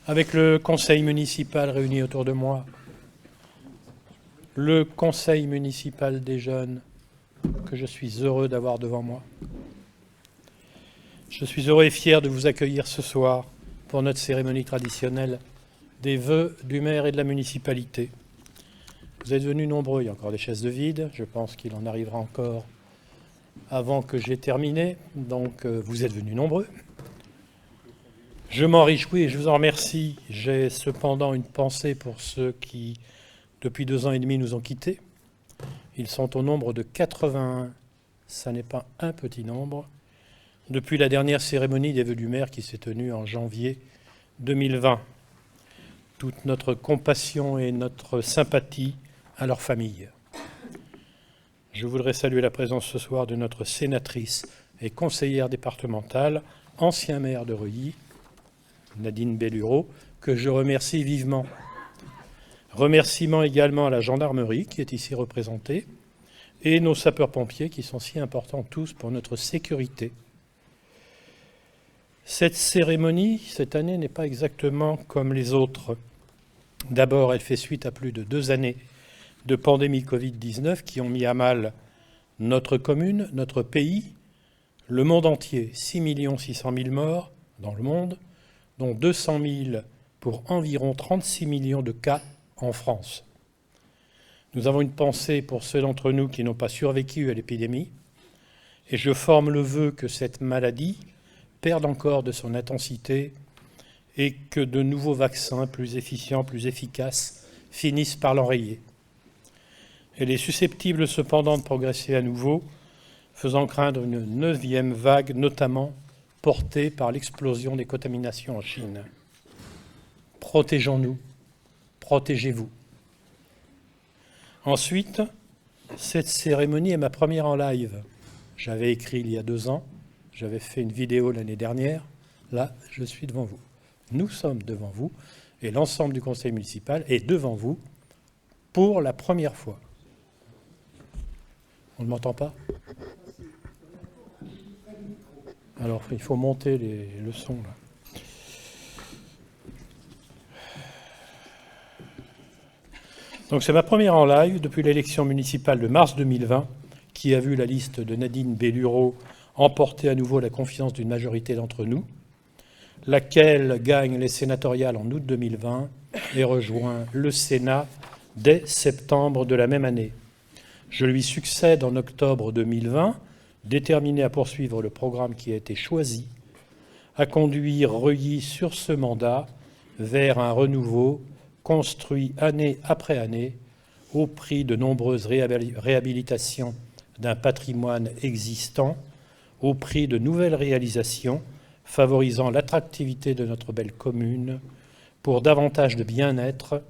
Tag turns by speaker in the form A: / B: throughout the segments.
A: avec le conseil municipal réuni autour de moi, le conseil municipal des jeunes que je suis heureux d'avoir devant moi. Je suis heureux et fier de vous accueillir ce soir pour notre cérémonie traditionnelle des vœux du maire et de la municipalité. Vous êtes venus nombreux, il y a encore des chaises de vide, je pense qu'il en arrivera encore avant que j'ai terminé, donc vous êtes venus nombreux. Je m'en réjouis et je vous en remercie. J'ai cependant une pensée pour ceux qui, depuis 2 ans et demi, nous ont quittés. Ils sont au nombre de 81. Ça n'est pas un petit nombre. Depuis la dernière cérémonie des vœux du maire qui s'est tenue en janvier 2020. Toute notre compassion et notre sympathie à leur famille. Je voudrais saluer la présence ce soir de notre sénatrice et conseillère départementale, ancien maire de Reuilly, Nadine Bellureau, que je remercie vivement. Remerciements également à la gendarmerie qui est ici représentée et nos sapeurs-pompiers qui sont si importants tous pour notre sécurité. Cette cérémonie, cette année, n'est pas exactement comme les autres. D'abord, elle fait suite à plus de 2 années de pandémie Covid-19 qui ont mis à mal notre commune, notre pays, le monde entier. 6 600 000 morts dans le monde, dont 200 000 pour environ 36 millions de cas en France. Nous avons une pensée pour ceux d'entre nous qui n'ont pas survécu à l'épidémie, et je forme le vœu que cette maladie perde encore de son intensité et que de nouveaux vaccins plus efficients, plus efficaces, finissent par l'enrayer. Elle est susceptible cependant de progresser à nouveau, faisant craindre une 9e vague, notamment portée par l'explosion des contaminations en Chine. Protégeons-nous, protégez-vous. Ensuite, cette cérémonie est ma première en live. J'avais écrit il y a 2 ans, j'avais fait une vidéo l'année dernière. Là, je suis devant vous. Nous sommes devant vous et l'ensemble du conseil municipal est devant vous pour la première fois. On ne m'entend pas ? Alors, il faut monter le son, là. Donc, c'est ma première en live depuis l'élection municipale de mars 2020 qui a vu la liste de Nadine Bellureau emporter à nouveau la confiance d'une majorité d'entre nous, laquelle gagne les sénatoriales en août 2020 et rejoint le Sénat dès septembre de la même année. Je lui succède en octobre 2020, déterminé à poursuivre le programme qui a été choisi, à conduire Reuilly sur ce mandat vers un renouveau construit année après année au prix de nombreuses réhabilitations d'un patrimoine existant, au prix de nouvelles réalisations favorisant l'attractivité de notre belle commune, pour davantage de bien-être,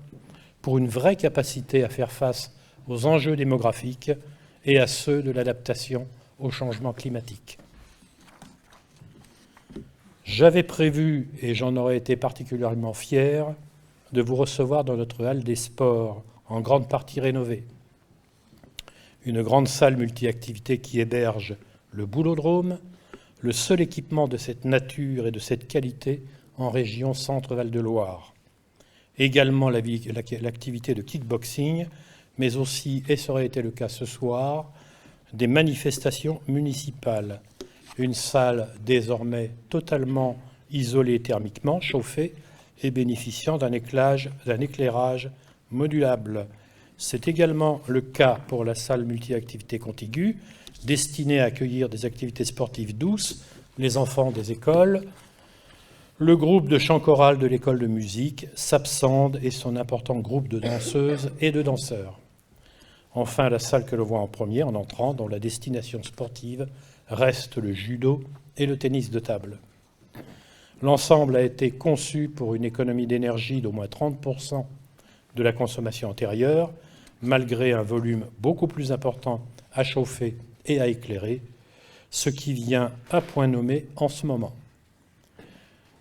A: pour une vraie capacité à faire face aux enjeux démographiques et à ceux de l'adaptation au changement climatique. J'avais prévu, et j'en aurais été particulièrement fier, de vous recevoir dans notre halle des sports, en grande partie rénovée. Une grande salle multi-activités qui héberge le Boulodrome, le seul équipement de cette nature et de cette qualité en région Centre-Val de Loire. Également l'activité de kickboxing, mais aussi, et ça aurait été le cas ce soir, des manifestations municipales. Une salle désormais totalement isolée thermiquement, chauffée et bénéficiant d'un éclairage modulable. C'est également le cas pour la salle multi-activités contiguë, destinée à accueillir des activités sportives douces, les enfants des écoles. Le groupe de chant choral de l'école de musique, Sapsande et son important groupe de danseuses et de danseurs. Enfin, la salle que l'on voit en premier en entrant, dont la destination sportive reste le judo et le tennis de table. L'ensemble a été conçu pour une économie d'énergie d'au moins 30% de la consommation antérieure, malgré un volume beaucoup plus important à chauffer et à éclairer, ce qui vient à point nommé en ce moment.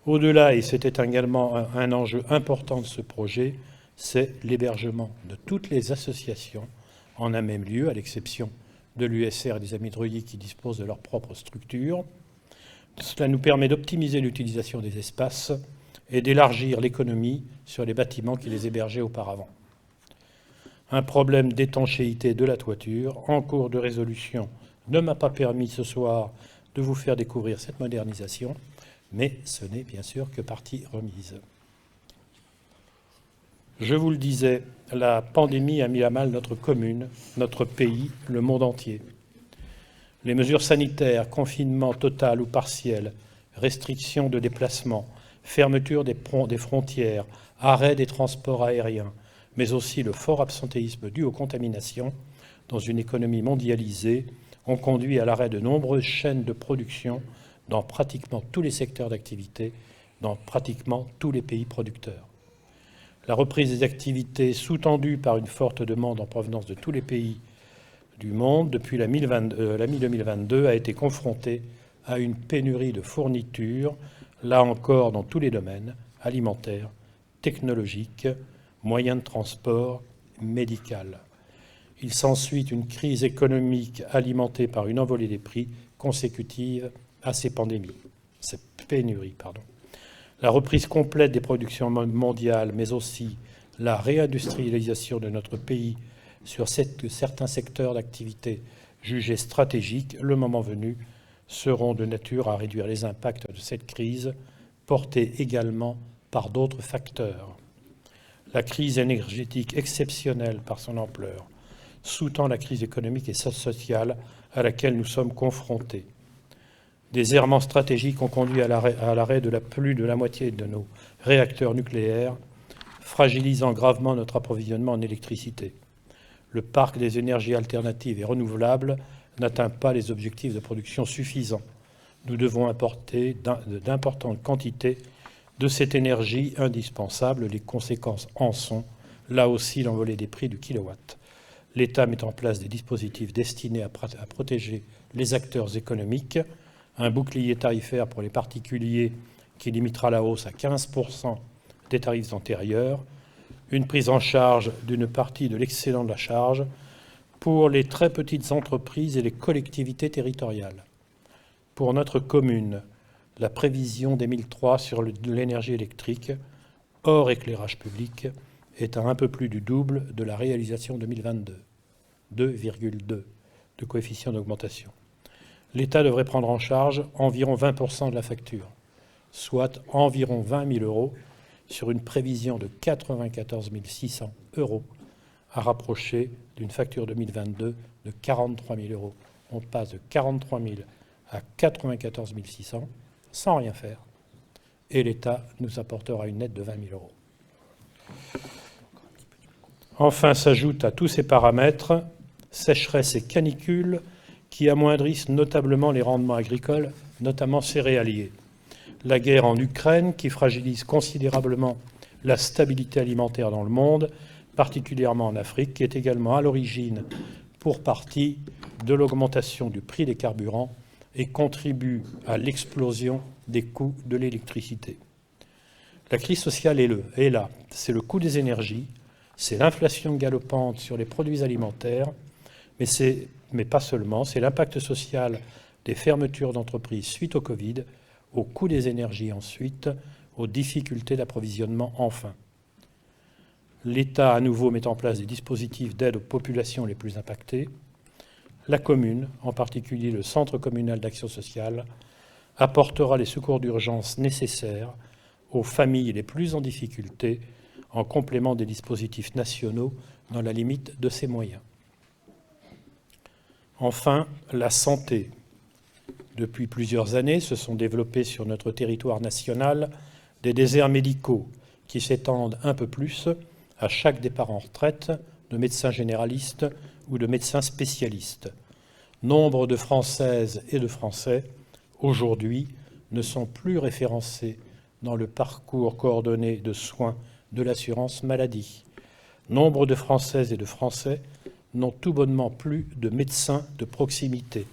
A: Au-delà, et c'était également un enjeu important de ce projet, c'est l'hébergement de toutes les associations en un même lieu, à l'exception de l'USR et des Amis de Reuilly qui disposent de leur propre structure. Cela nous permet d'optimiser l'utilisation des espaces et d'élargir l'économie sur les bâtiments qui les hébergeaient auparavant. Un problème d'étanchéité de la toiture, en cours de résolution, ne m'a pas permis ce soir de vous faire découvrir cette modernisation, mais ce n'est bien sûr que partie remise. Je vous le disais, la pandémie a mis à mal notre commune, notre pays, le monde entier. Les mesures sanitaires, confinement total ou partiel, restrictions de déplacement, fermeture des frontières, arrêt des transports aériens, mais aussi le fort absentéisme dû aux contaminations dans une économie mondialisée ont conduit à l'arrêt de nombreuses chaînes de production dans pratiquement tous les secteurs d'activité, dans pratiquement tous les pays producteurs. La reprise des activités sous-tendue par une forte demande en provenance de tous les pays du monde depuis la mi-2022 a été confrontée à une pénurie de fournitures, là encore dans tous les domaines, alimentaires, technologiques, moyens de transport, médical. Il s'ensuit une crise économique alimentée par une envolée des prix consécutive à ces pénuries. La reprise complète des productions mondiales, mais aussi la réindustrialisation de notre pays sur certains secteurs d'activité jugés stratégiques, le moment venu, seront de nature à réduire les impacts de cette crise, portés également par d'autres facteurs. La crise énergétique exceptionnelle par son ampleur sous-tend la crise économique et sociale à laquelle nous sommes confrontés. Des errements stratégiques ont conduit à l'arrêt de plus de la moitié de nos réacteurs nucléaires, fragilisant gravement notre approvisionnement en électricité. Le parc des énergies alternatives et renouvelables n'atteint pas les objectifs de production suffisants. Nous devons importer d'importantes quantités de cette énergie indispensable. Les conséquences en sont, là aussi, l'envolée des prix du kilowatt. L'État met en place des dispositifs destinés à protéger les acteurs économiques, un bouclier tarifaire pour les particuliers qui limitera la hausse à 15% des tarifs antérieurs, une prise en charge d'une partie de l'excédent de la charge pour les très petites entreprises et les collectivités territoriales. Pour notre commune, la prévision des 1003 sur l'énergie électrique, hors éclairage public, est à un peu plus du double de la réalisation 2022, 2,2 de coefficient d'augmentation. L'État devrait prendre en charge environ 20% de la facture, soit environ 20 000 euros sur une prévision de 94 600 euros, à rapprocher d'une facture 2022 de 43 000 euros. On passe de 43 000 à 94 600 sans rien faire, et l'État nous apportera une aide de 20 000 euros. Enfin, s'ajoutent à tous ces paramètres sécheresse et canicule qui amoindrissent notablement les rendements agricoles, notamment céréaliers. La guerre en Ukraine qui fragilise considérablement la stabilité alimentaire dans le monde, particulièrement en Afrique, qui est également à l'origine, pour partie, de l'augmentation du prix des carburants et contribue à l'explosion des coûts de l'électricité. La crise sociale est là. C'est le coût des énergies, c'est l'inflation galopante sur les produits alimentaires, mais pas seulement, c'est l'impact social des fermetures d'entreprises suite au Covid, au coût des énergies ensuite, aux difficultés d'approvisionnement enfin. L'État, à nouveau, met en place des dispositifs d'aide aux populations les plus impactées. La commune, en particulier le Centre communal d'action sociale, apportera les secours d'urgence nécessaires aux familles les plus en difficulté, en complément des dispositifs nationaux dans la limite de ses moyens. Enfin, la santé. Depuis plusieurs années, se sont développés sur notre territoire national des déserts médicaux qui s'étendent un peu plus à chaque départ en retraite de médecins généralistes ou de médecins spécialistes. Nombre de Françaises et de Français, aujourd'hui, ne sont plus référencés dans le parcours coordonné de soins de l'assurance maladie. Nombre de Françaises et de Français n'ont tout bonnement plus de médecins de proximité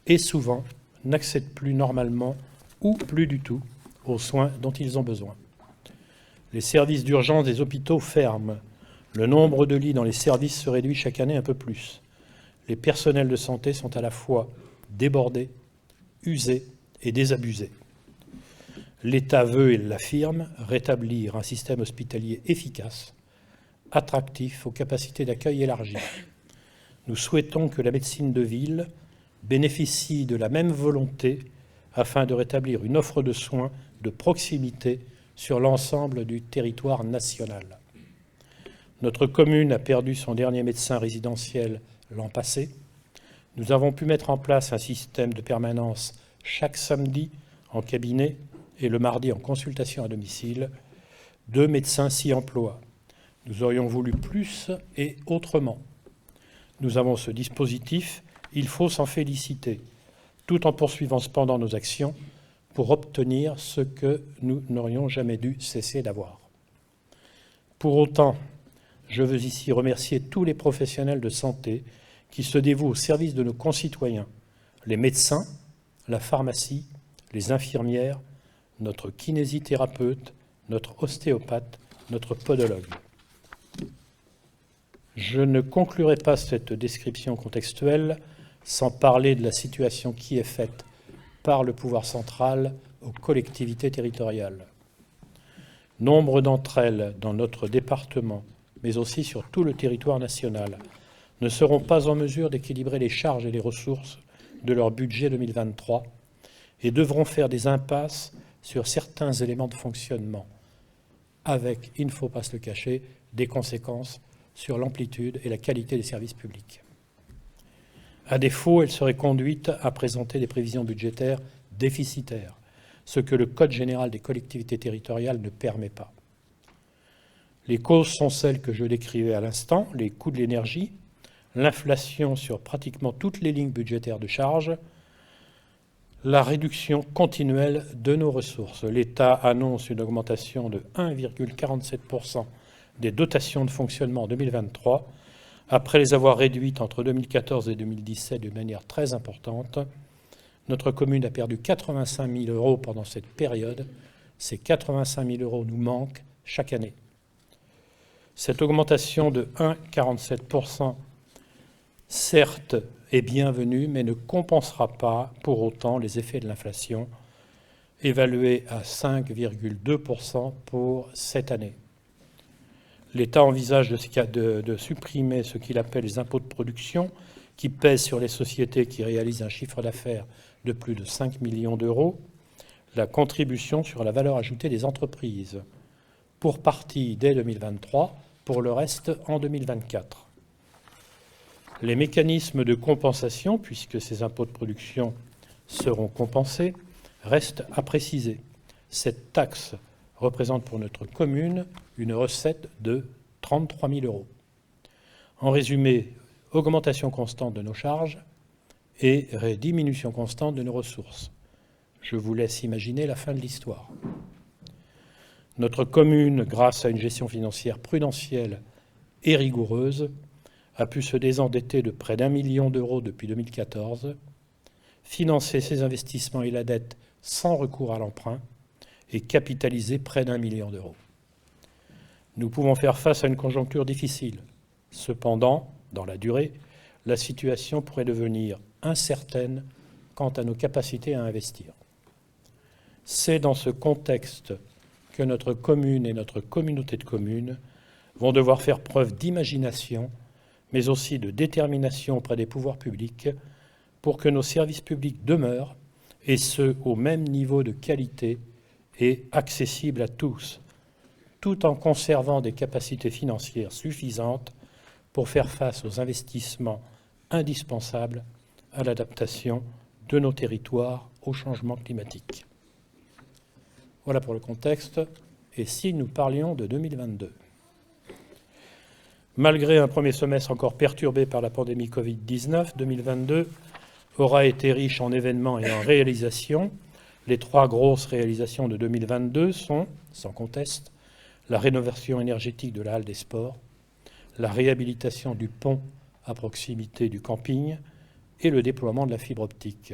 A: et souvent n'accèdent plus normalement ou plus du tout aux soins dont ils ont besoin. Les services d'urgence des hôpitaux ferment. Le nombre de lits dans les services se réduit chaque année un peu plus. Les personnels de santé sont à la fois débordés, usés et désabusés. L'État veut, et l'affirme, rétablir un système hospitalier efficace, attractif, aux capacités d'accueil élargies. Nous souhaitons que la médecine de ville bénéficie de la même volonté afin de rétablir une offre de soins de proximité sur l'ensemble du territoire national. Notre commune a perdu son dernier médecin résidentiel l'an passé. Nous avons pu mettre en place un système de permanence chaque samedi en cabinet et le mardi en consultation à domicile. 2 médecins s'y emploient. Nous aurions voulu plus et autrement. Nous avons ce dispositif, il faut s'en féliciter, tout en poursuivant cependant nos actions pour obtenir ce que nous n'aurions jamais dû cesser d'avoir. Pour autant, je veux ici remercier tous les professionnels de santé qui se dévouent au service de nos concitoyens, les médecins, la pharmacie, les infirmières, notre kinésithérapeute, notre ostéopathe, notre podologue. Je ne conclurai pas cette description contextuelle sans parler de la situation qui est faite par le pouvoir central aux collectivités territoriales. Nombre d'entre elles, dans notre département, mais aussi sur tout le territoire national, ne seront pas en mesure d'équilibrer les charges et les ressources de leur budget 2023 et devront faire des impasses sur certains éléments de fonctionnement, avec, il ne faut pas se le cacher, des conséquences sur l'amplitude et la qualité des services publics. À défaut, elles seraient conduites à présenter des prévisions budgétaires déficitaires, ce que le Code général des collectivités territoriales ne permet pas. Les causes sont celles que je décrivais à l'instant, les coûts de l'énergie, l'inflation sur pratiquement toutes les lignes budgétaires de charge, la réduction continuelle de nos ressources. L'État annonce une augmentation de 1,47% des dotations de fonctionnement en 2023, après les avoir réduites entre 2014 et 2017 de manière très importante. Notre commune a perdu 85 000 € pendant cette période. Ces 85 000 € nous manquent chaque année. Cette augmentation de 1,47%, certes, est bienvenue, mais ne compensera pas pour autant les effets de l'inflation, évaluée à 5,2% pour cette année. L'État envisage de supprimer ce qu'il appelle les impôts de production, qui pèsent sur les sociétés qui réalisent un chiffre d'affaires de plus de 5 millions d'euros, la contribution sur la valeur ajoutée des entreprises, pour partie dès 2023, pour le reste en 2024. Les mécanismes de compensation, puisque ces impôts de production seront compensés, restent à préciser. Cette taxe représente pour notre commune une recette de 33 000 €. En résumé, augmentation constante de nos charges et diminution constante de nos ressources. Je vous laisse imaginer la fin de l'histoire. Notre commune, grâce à une gestion financière prudentielle et rigoureuse, a pu se désendetter de près d'1 million d'euros depuis 2014, financer ses investissements et la dette sans recours à l'emprunt et capitaliser près d'1 million d'euros. Nous pouvons faire face à une conjoncture difficile. Cependant, dans la durée, la situation pourrait devenir incertaine quant à nos capacités à investir. C'est dans ce contexte que notre commune et notre communauté de communes vont devoir faire preuve d'imagination, mais aussi de détermination auprès des pouvoirs publics pour que nos services publics demeurent, et ce, au même niveau de qualité et accessibles à tous, tout en conservant des capacités financières suffisantes pour faire face aux investissements indispensables à l'adaptation de nos territoires au changement climatique. Voilà pour le contexte. Et si nous parlions de 2022 ? Malgré un premier semestre encore perturbé par la pandémie Covid-19, 2022 aura été riche en événements et en réalisations. Les 3 grosses réalisations de 2022 sont, sans conteste, la rénovation énergétique de la halle des sports, la réhabilitation du pont à proximité du camping et le déploiement de la fibre optique.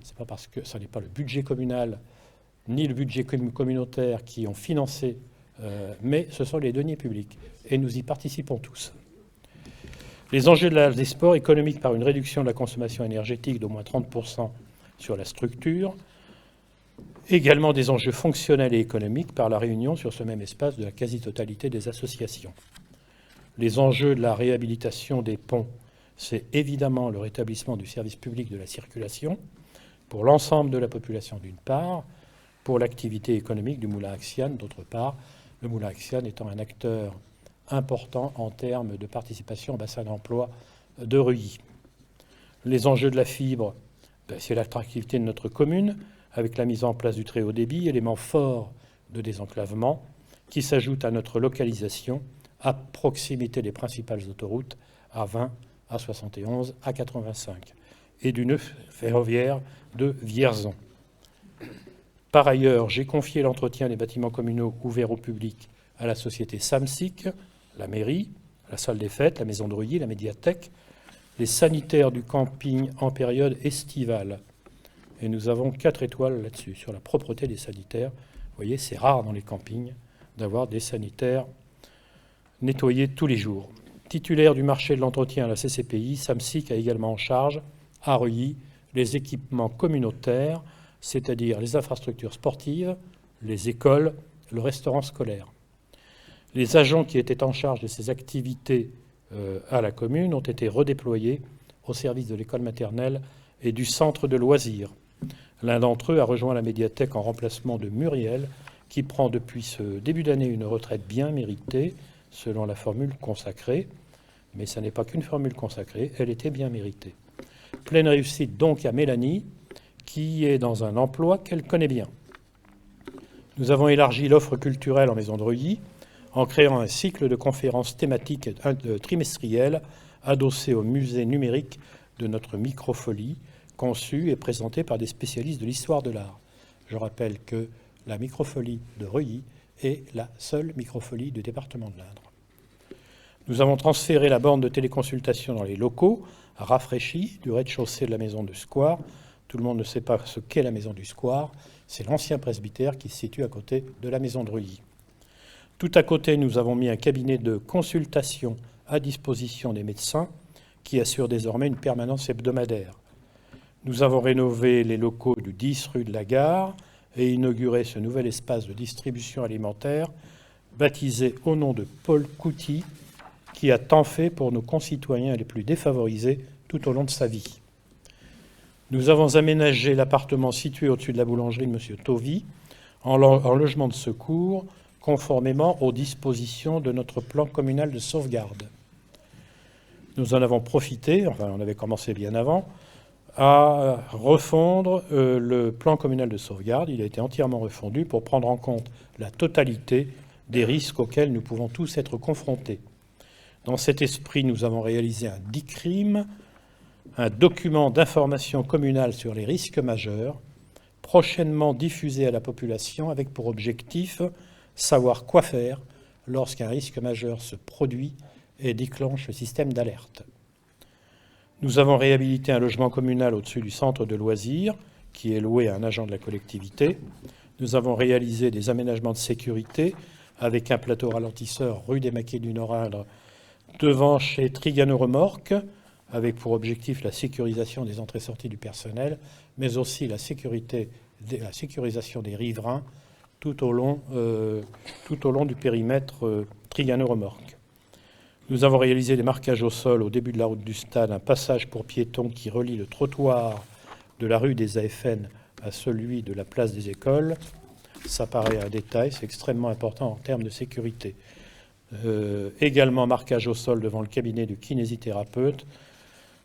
A: Ce n'est pas parce que ce n'est pas le budget communal ni le budget communautaire qui ont financé, mais ce sont les deniers publics, et nous y participons tous. Les enjeux de la halle des sports économiques par une réduction de la consommation énergétique d'au moins 30% sur la structure, Également des enjeux fonctionnels et économiques par la réunion sur ce même espace de la quasi-totalité des associations. Les enjeux de la réhabilitation des ponts, c'est évidemment le rétablissement du service public de la circulation pour l'ensemble de la population d'une part, pour l'activité économique du moulin à Xiane d'autre part, le moulin à Xiane étant un acteur important en termes de participation au bassin d'emploi de Reuilly. Les enjeux de la fibre, c'est l'attractivité de notre commune, avec la mise en place du très haut débit, élément fort de désenclavement, qui s'ajoute à notre localisation à proximité des principales autoroutes, A20, A71, A85, et du nœud ferroviaire de Vierzon. Par ailleurs, j'ai confié l'entretien des bâtiments communaux ouverts au public à la société Samsic, la mairie, la salle des fêtes, la maison de Reuilly, la médiathèque, les sanitaires du camping en période estivale. Et nous avons 4 étoiles là-dessus, sur la propreté des sanitaires. Vous voyez, c'est rare dans les campings d'avoir des sanitaires nettoyés tous les jours. Titulaire du marché de l'entretien à la CCPI, Samsic a également en charge, à Reuilly, les équipements communautaires, c'est-à-dire les infrastructures sportives, les écoles, le restaurant scolaire. Les agents qui étaient en charge de ces activités à la commune ont été redéployés au service de l'école maternelle et du centre de loisirs. L'un d'entre eux a rejoint la médiathèque en remplacement de Muriel, qui prend depuis ce début d'année une retraite bien méritée, selon la formule consacrée. Mais ça n'est pas qu'une formule consacrée, elle était bien méritée. Pleine réussite donc à Mélanie, qui est dans un emploi qu'elle connaît bien. Nous avons élargi l'offre culturelle en Maison de Reuilly, en créant un cycle de conférences thématiques trimestrielles adossé au musée numérique de notre microfolie, conçu et présenté par des spécialistes de l'histoire de l'art. Je rappelle que la microfolie de Reuilly est la seule microfolie du département de l'Indre. Nous avons transféré la borne de téléconsultation dans les locaux, rafraîchis, du rez-de-chaussée de la maison du Square. Tout le monde ne sait pas ce qu'est la maison du Square. C'est l'ancien presbytère qui se situe à côté de la maison de Reuilly. Tout à côté, nous avons mis un cabinet de consultation à disposition des médecins qui assure désormais une permanence hebdomadaire. Nous avons rénové les locaux du 10 rue de la Gare et inauguré ce nouvel espace de distribution alimentaire baptisé au nom de Paul Couty, qui a tant fait pour nos concitoyens les plus défavorisés tout au long de sa vie. Nous avons aménagé l'appartement situé au-dessus de la boulangerie de M. Tovy en logement de secours, conformément aux dispositions de notre plan communal de sauvegarde. Nous en avons profité, enfin on avait commencé bien avant, à refondre le plan communal de sauvegarde. Il a été entièrement refondu pour prendre en compte la totalité des risques auxquels nous pouvons tous être confrontés. Dans cet esprit, nous avons réalisé un DICRIM, un document d'information communale sur les risques majeurs, prochainement diffusé à la population avec pour objectif savoir quoi faire lorsqu'un risque majeur se produit et déclenche le système d'alerte. Nous avons réhabilité un logement communal au-dessus du centre de loisirs, qui est loué à un agent de la collectivité. Nous avons réalisé des aménagements de sécurité avec un plateau ralentisseur rue des Maquis du Nord-Indre, devant chez Trigano Remorque, avec pour objectif la sécurisation des entrées-sorties du personnel, mais aussi la sécurisation des riverains tout au long du périmètre Trigano Remorque. Nous avons réalisé des marquages au sol au début de la route du stade, un passage pour piétons qui relie le trottoir de la rue des AFN à celui de la place des écoles. Ça paraît un détail, c'est extrêmement important en termes de sécurité. Également marquage au sol devant le cabinet du kinésithérapeute,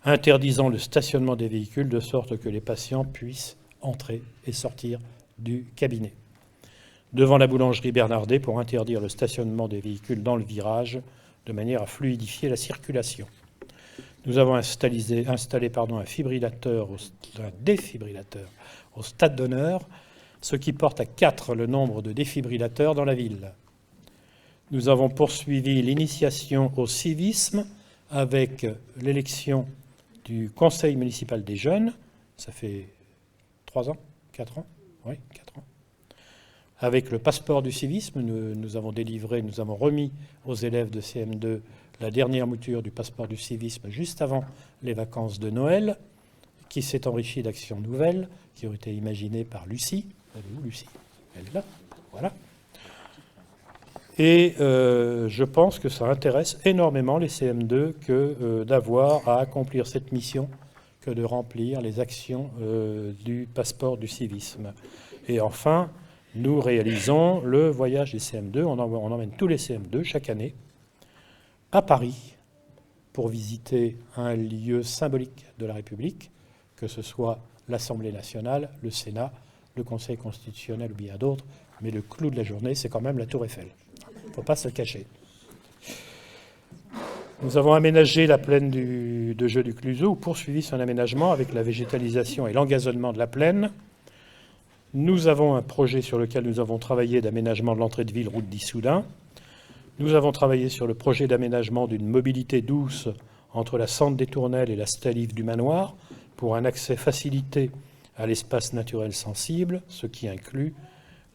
A: interdisant le stationnement des véhicules de sorte que les patients puissent entrer et sortir du cabinet. Devant la boulangerie Bernardet pour interdire le stationnement des véhicules dans le virage de manière à fluidifier la circulation. Nous avons installé un défibrillateur au stade d'honneur, ce qui porte à 4 le nombre de défibrillateurs dans la ville. Nous avons poursuivi l'initiation au civisme avec l'élection du conseil municipal des jeunes. Ça fait 3 ans, 4 ans, oui, 4 ans. Avec le passeport du civisme, nous avons remis aux élèves de CM2 la dernière mouture du passeport du civisme juste avant les vacances de Noël, qui s'est enrichi d'actions nouvelles qui ont été imaginées par Lucie. Elle est où, Lucie? Elle est là. Voilà. Et je pense que ça intéresse énormément les CM2 que d'avoir à accomplir cette mission que de remplir les actions du passeport du civisme. Et enfin, nous réalisons le voyage des CM2. On emmène tous les CM2 chaque année à Paris pour visiter un lieu symbolique de la République, que ce soit l'Assemblée nationale, le Sénat, le Conseil constitutionnel ou bien d'autres, mais le clou de la journée, c'est quand même la Tour Eiffel. Il ne faut pas se le cacher. Nous avons aménagé la plaine de Jeux du Cluseau, ou poursuivi son aménagement avec la végétalisation et l'engazonnement de la plaine. Nous avons un projet sur lequel nous avons travaillé d'aménagement de l'entrée de ville route d'Issoudun. Nous avons travaillé sur le projet d'aménagement d'une mobilité douce entre la Sente des Tournelles et la Stalive du Manoir pour un accès facilité à l'espace naturel sensible, ce qui inclut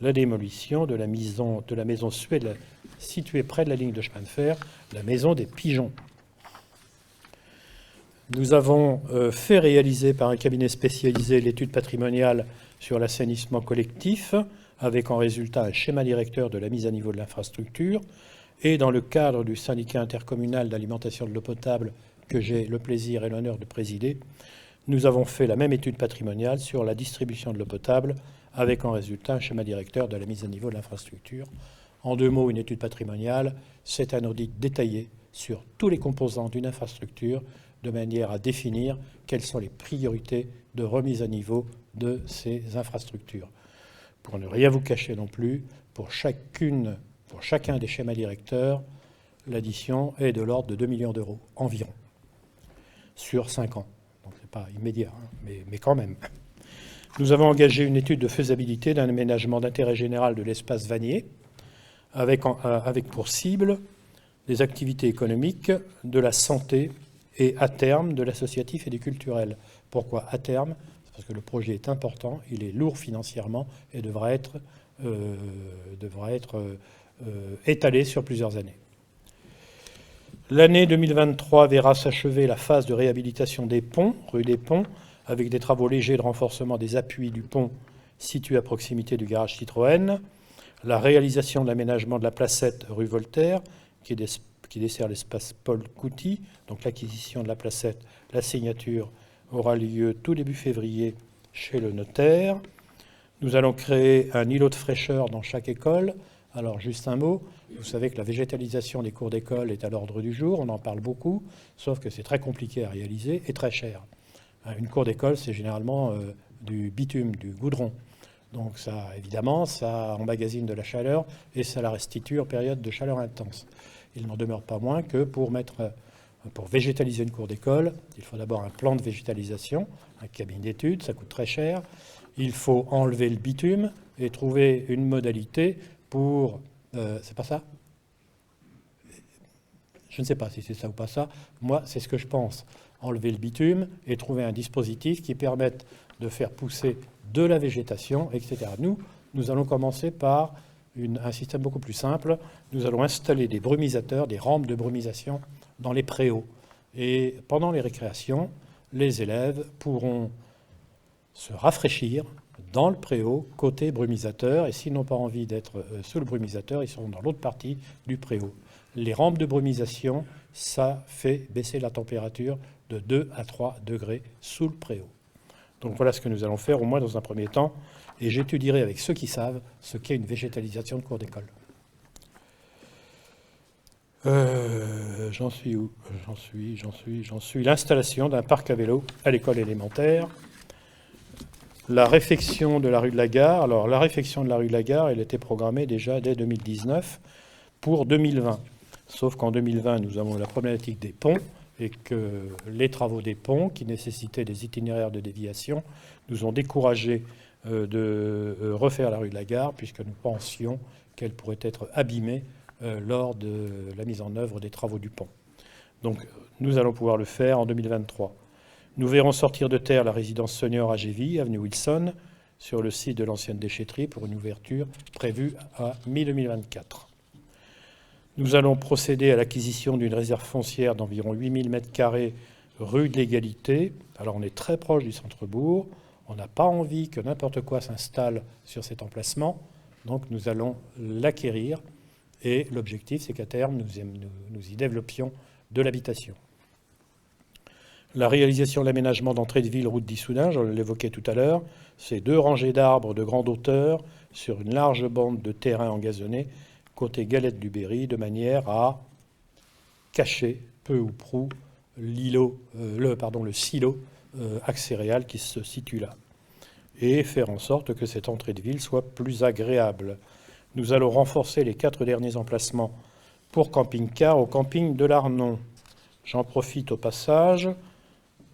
A: la démolition de la maison Suède située près de la ligne de chemin de fer, la maison des Pigeons. Nous avons fait réaliser par un cabinet spécialisé l'étude patrimoniale sur l'assainissement collectif, avec en résultat un schéma directeur de la mise à niveau de l'infrastructure. Et dans le cadre du syndicat intercommunal d'alimentation de l'eau potable que j'ai le plaisir et l'honneur de présider, nous avons fait la même étude patrimoniale sur la distribution de l'eau potable, avec en résultat un schéma directeur de la mise à niveau de l'infrastructure. En 2 mots, une étude patrimoniale, c'est un audit détaillé sur tous les composants d'une infrastructure, de manière à définir quelles sont les priorités de remise à niveau de ces infrastructures. Pour ne rien vous cacher non plus, pour chacun des schémas directeurs, l'addition est de l'ordre de 2 millions d'euros environ, sur 5 ans. Donc ce n'est pas immédiat, hein, mais quand même. Nous avons engagé une étude de faisabilité d'un aménagement d'intérêt général de l'espace Vanier, avec pour cible des activités économiques, de la santé et à terme de l'associatif et du culturel. Pourquoi à terme? Parce que le projet est important, il est lourd financièrement et devra être étalé sur plusieurs années. L'année 2023 verra s'achever la phase de réhabilitation des ponts, rue des Ponts, avec des travaux légers de renforcement des appuis du pont situé à proximité du garage Citroën, la réalisation de l'aménagement de la placette rue Voltaire, qui dessert l'espace Paul Couty, donc l'acquisition de la placette, la signature aura lieu tout début février chez le notaire. Nous allons créer un îlot de fraîcheur dans chaque école. Alors, juste un mot, vous savez que la végétalisation des cours d'école est à l'ordre du jour, on en parle beaucoup, sauf que c'est très compliqué à réaliser et très cher. Une cour d'école, c'est généralement du bitume, du goudron. Donc ça, évidemment, ça emmagasine de la chaleur et ça la restitue en période de chaleur intense. Il n'en demeure pas moins que pour végétaliser une cour d'école, il faut d'abord un plan de végétalisation, un cabinet d'études, ça coûte très cher. Il faut enlever le bitume et trouver une modalité pour... c'est pas ça? Je ne sais pas si c'est ça ou pas ça. Moi, c'est ce que je pense. Enlever le bitume et trouver un dispositif qui permette de faire pousser de la végétation, etc. Nous allons commencer par un système beaucoup plus simple. Nous allons installer des brumisateurs, des rampes de brumisation dans les préaux. Et pendant les récréations, les élèves pourront se rafraîchir dans le préau, côté brumisateur. Et s'ils n'ont pas envie d'être sous le brumisateur, ils seront dans l'autre partie du préau. Les rampes de brumisation, ça fait baisser la température de 2 à 3 degrés sous le préau. Donc voilà ce que nous allons faire, au moins dans un premier temps, et j'étudierai avec ceux qui savent ce qu'est une végétalisation de cours d'école. J'en suis où? J'en suis l'installation d'un parc à vélo à l'école élémentaire. La réfection de la rue de la Gare. Alors la réfection de la rue de la Gare, elle était programmée déjà dès 2019 pour 2020. Sauf qu'en 2020, nous avons la problématique des ponts et que les travaux des ponts, qui nécessitaient des itinéraires de déviation, nous ont découragés de refaire la rue de la Gare, puisque nous pensions qu'elle pourrait être abîmée lors de la mise en œuvre des travaux du pont. Donc nous allons pouvoir le faire en 2023. Nous verrons sortir de terre la résidence senior à Gévy, avenue Wilson, sur le site de l'ancienne déchetterie pour une ouverture prévue à mi-2024. Nous allons procéder à l'acquisition d'une réserve foncière d'environ 8000 m² rue de l'Égalité. Alors on est très proche du centre-bourg, On n'a pas envie que n'importe quoi s'installe sur cet emplacement, donc nous allons l'acquérir. Et l'objectif, c'est qu'à terme, nous y développions de l'habitation. La réalisation de l'aménagement d'entrée de ville route d'Issoudun, je l'évoquais tout à l'heure, c'est 2 rangées d'arbres de grande hauteur sur une large bande de terrain engazonné côté Galette du Berry, de manière à cacher peu ou prou le silo axéréal qui se situe là, et faire en sorte que cette entrée de ville soit plus agréable. Nous allons renforcer les 4 derniers emplacements pour camping-car au camping de l'Arnon. J'en profite au passage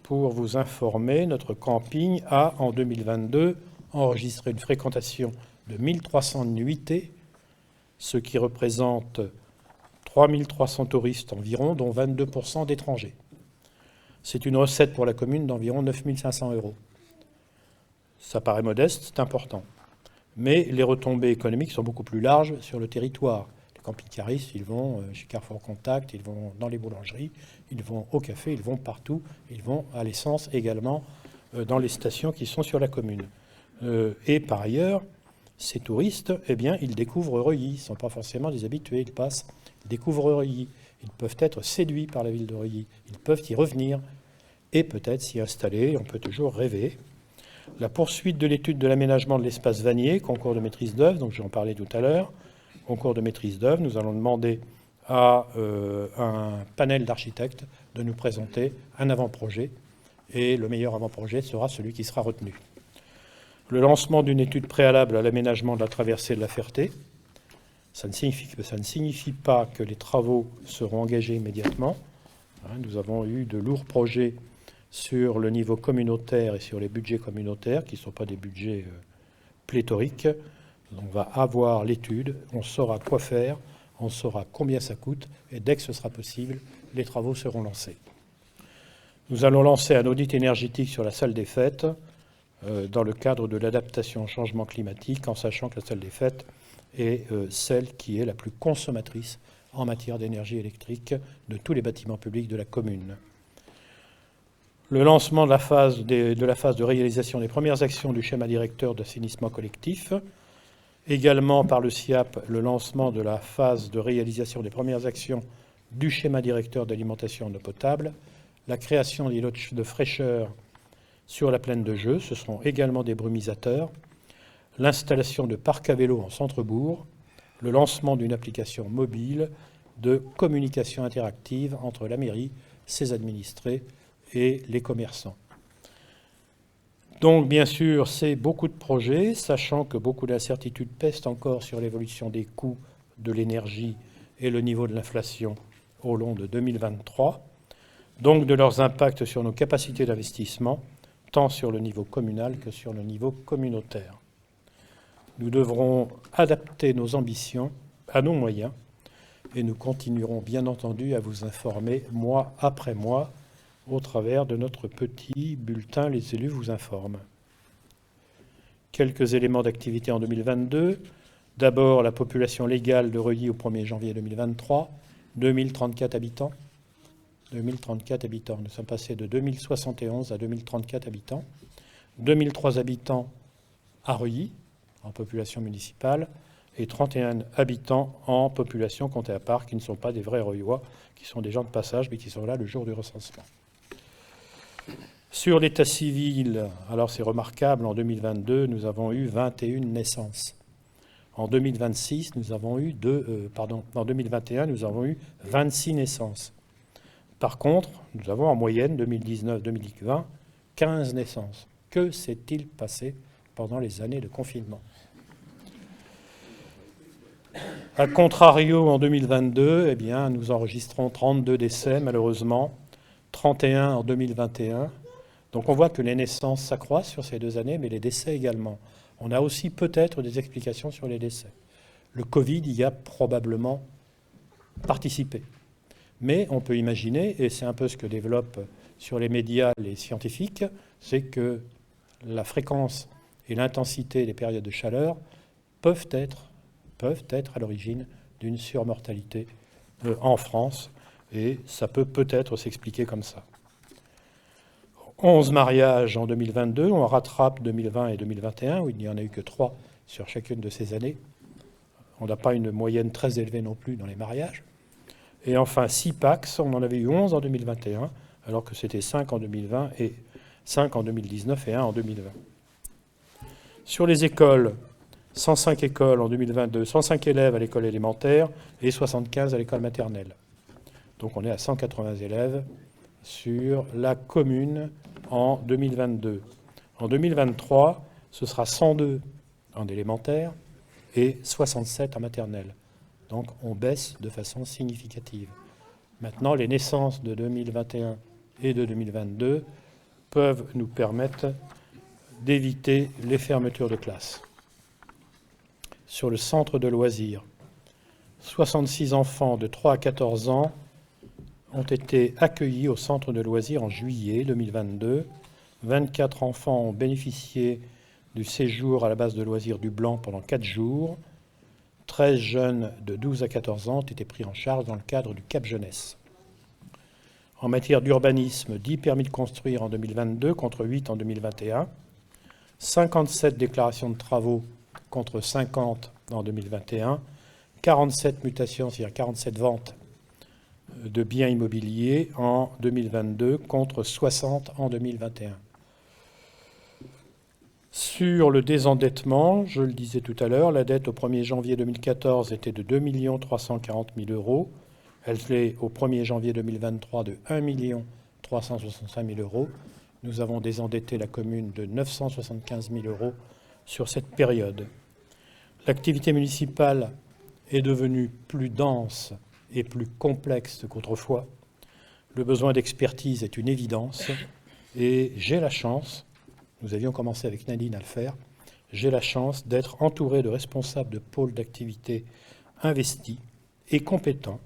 A: pour vous informer, notre camping a, en 2022, enregistré une fréquentation de 1300 nuitées, ce qui représente 3300 touristes environ, dont 22% d'étrangers. C'est une recette pour la commune d'environ 9500 €. Ça paraît modeste, c'est important. Mais les retombées économiques sont beaucoup plus larges sur le territoire. Les camping-caristes, ils vont chez Carrefour Contact, ils vont dans les boulangeries, ils vont au café, ils vont partout, ils vont à l'essence également dans les stations qui sont sur la commune. Et par ailleurs, ces touristes, eh bien, ils découvrent Reuilly. Ils ne sont pas forcément des habitués, ils passent, ils découvrent Reuilly. Ils peuvent être séduits par la ville de Reuilly, ils peuvent y revenir et peut-être s'y installer, on peut toujours rêver. La poursuite de l'étude de l'aménagement de l'espace Vanier, concours de maîtrise d'œuvre, donc j'en parlais tout à l'heure, concours de maîtrise d'œuvre, nous allons demander à un panel d'architectes de nous présenter un avant-projet, et le meilleur avant-projet sera celui qui sera retenu. Le lancement d'une étude préalable à l'aménagement de la traversée de la Ferté, ça ne signifie pas que les travaux seront engagés immédiatement. Nous avons eu de lourds projets sur le niveau communautaire et sur les budgets communautaires, qui ne sont pas des budgets pléthoriques. On va avoir l'étude, on saura quoi faire, on saura combien ça coûte, et dès que ce sera possible, les travaux seront lancés. Nous allons lancer un audit énergétique sur la salle des fêtes, dans le cadre de l'adaptation au changement climatique, en sachant que la salle des fêtes est celle qui est la plus consommatrice en matière d'énergie électrique de tous les bâtiments publics de la commune. Le lancement de la phase de réalisation des premières actions du schéma directeur d'assainissement collectif. Également par le SIAP, le lancement de la phase de réalisation des premières actions du schéma directeur d'alimentation en eau potable. La création d'îlots de fraîcheur sur la plaine de jeu, ce seront également des brumisateurs. L'installation de parcs à vélo en centre-bourg. Le lancement d'une application mobile de communication interactive entre la mairie, ses administrés et les commerçants. Donc, bien sûr, c'est beaucoup de projets, sachant que beaucoup d'incertitudes pèsent encore sur l'évolution des coûts de l'énergie et le niveau de l'inflation au long de 2023, donc de leurs impacts sur nos capacités d'investissement, tant sur le niveau communal que sur le niveau communautaire. Nous devrons adapter nos ambitions à nos moyens et nous continuerons bien entendu à vous informer mois après mois au travers de notre petit bulletin « Les élus vous informent ». Quelques éléments d'activité en 2022. D'abord, la population légale de Reuilly au 1er janvier 2023, 2034 habitants. 2034 habitants. Nous sommes passés de 2071 à 2034 habitants. 2003 habitants à Reuilly, en population municipale, et 31 habitants en population comptée à part, qui ne sont pas des vrais Reuillois, qui sont des gens de passage, mais qui sont là le jour du recensement. Sur l'état civil, alors c'est remarquable, en 2022, nous avons eu 21 naissances. En 2026, nous avons eu en 2021, nous avons eu 26 naissances. Par contre, nous avons en moyenne, 2019-2020, 15 naissances. Que s'est-il passé pendant les années de confinement ? A contrario, en 2022, eh bien, nous enregistrons 32 décès, malheureusement, 31 en 2021. Donc on voit que les naissances s'accroissent sur ces 2 années, mais les décès également. On a aussi peut-être des explications sur les décès. Le Covid y a probablement participé. Mais on peut imaginer, et c'est un peu ce que développent sur les médias les scientifiques, c'est que la fréquence et l'intensité des périodes de chaleur peuvent être à l'origine d'une surmortalité en France, et ça peut peut-être s'expliquer comme ça. 11 mariages en 2022, on rattrape 2020 et 2021, où il n'y en a eu que 3 sur chacune de ces années. On n'a pas une moyenne très élevée non plus dans les mariages. Et enfin, 6 PAX, on en avait eu 11 en 2021, alors que c'était 5 en 2020, et 5 en 2019 et 1 en 2020. Sur les écoles, 105 écoles en 2022, 105 élèves à l'école élémentaire et 75 à l'école maternelle. Donc on est à 180 élèves sur la commune en 2022. En 2023, ce sera 102 en élémentaire et 67 en maternelle. Donc on baisse de façon significative. Maintenant, les naissances de 2021 et de 2022 peuvent nous permettre d'éviter les fermetures de classes. Sur le centre de loisirs, 66 enfants de 3 à 14 ans ont été accueillis au centre de loisirs en juillet 2022. 24 enfants ont bénéficié du séjour à la base de loisirs du Blanc pendant 4 jours. 13 jeunes de 12 à 14 ans ont été pris en charge dans le cadre du Cap Jeunesse. En matière d'urbanisme, 10 permis de construire en 2022 contre 8 en 2021. 57 déclarations de travaux contre 50 en 2021. 47 mutations, c'est-à-dire 47 ventes de biens immobiliers en 2022 contre 60 en 2021. Sur le désendettement, je le disais tout à l'heure, la dette au 1er janvier 2014 était de 2 340 000 €. Elle est au 1er janvier 2023 de 1 365 000 €. Nous avons désendetté la commune de 975 000 € sur cette période. L'activité municipale est devenue plus dense et plus complexe qu'autrefois. Le besoin d'expertise est une évidence et j'ai la chance, nous avions commencé avec Nadine à le faire, j'ai la chance d'être entouré de responsables de pôles d'activité investis et compétents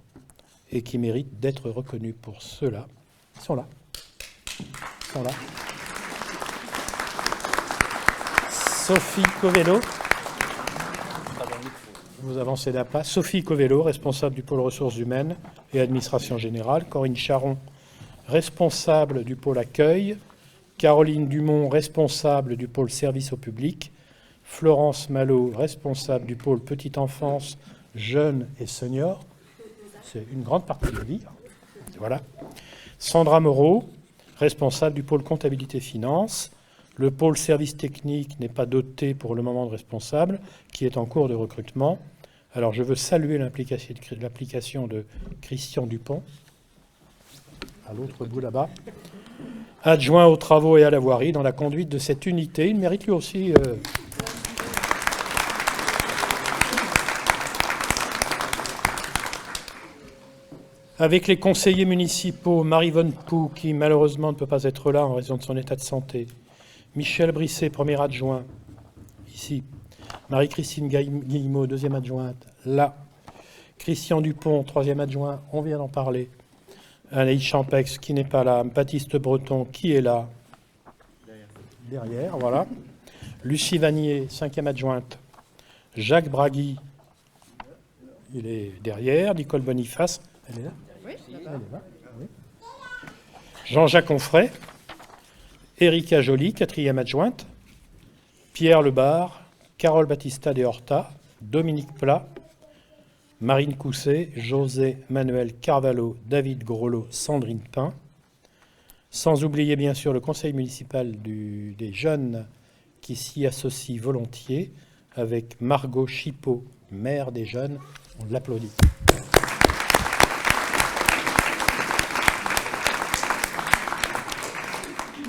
A: et qui méritent d'être reconnus pour cela. Ils sont là. Ils sont là. Sophie Covello. Vous avancez d'un pas. Sophie Covello, responsable du pôle ressources humaines et administration générale. Corinne Charon, responsable du pôle accueil. Caroline Dumont, responsable du pôle service au public. Florence Malo, responsable du pôle petite enfance, jeunes et seniors. C'est une grande partie de la vie. Voilà. Sandra Moreau, responsable du pôle comptabilité finance. Le pôle service technique n'est pas doté pour le moment de responsable, qui est en cours de recrutement. Alors je veux saluer l'application de Christian Dupont, à l'autre bout là-bas, adjoint aux travaux et à la voirie dans la conduite de cette unité. Il mérite lui aussi... Avec les conseillers municipaux, Marie-Vonne Pou, qui malheureusement ne peut pas être là en raison de son état de santé, Michel Brisset, premier adjoint, ici, Marie-Christine Guillemot, deuxième adjointe, là, Christian Dupont, troisième adjoint, on vient d'en parler, Anaïs Champex, qui n'est pas là, Baptiste Breton, qui est là, derrière, voilà, Lucie Vanier, cinquième adjointe, Jacques Bragui, il est derrière, Nicole Boniface, elle est là. Oui, elle est là. Oui. Jean-Jacques Onfray, Erika Joly, quatrième adjointe, Pierre Lebar, Carole Battista de Horta, Dominique Plat, Marine Cousset, José Manuel Carvalho, David Grolot, Sandrine Pin, sans oublier bien sûr le conseil municipal des jeunes qui s'y associe volontiers, avec Margot Chipot, maire des jeunes, on l'applaudit.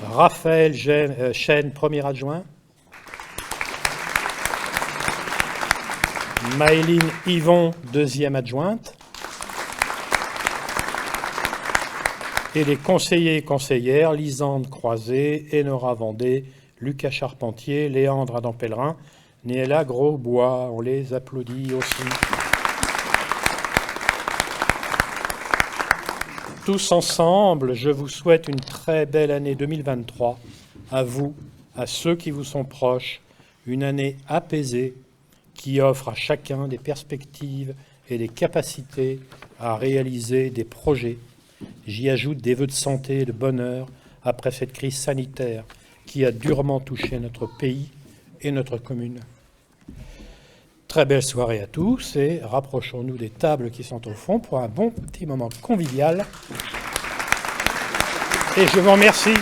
A: Raphaël Chêne, premier adjoint. Maëline Yvon, deuxième adjointe. Et les conseillers et conseillères, Lisande Croisé, Enora Vendée, Lucas Charpentier, Léandre Adam-Pellerin, Néella Grosbois. On les applaudit aussi. Tous ensemble, je vous souhaite une très belle année 2023, à vous, à ceux qui vous sont proches, une année apaisée qui offre à chacun des perspectives et des capacités à réaliser des projets. J'y ajoute des vœux de santé et de bonheur après cette crise sanitaire qui a durement touché notre pays et notre commune. Très belle soirée à tous et rapprochons-nous des tables qui sont au fond pour un bon petit moment convivial. Et je vous remercie.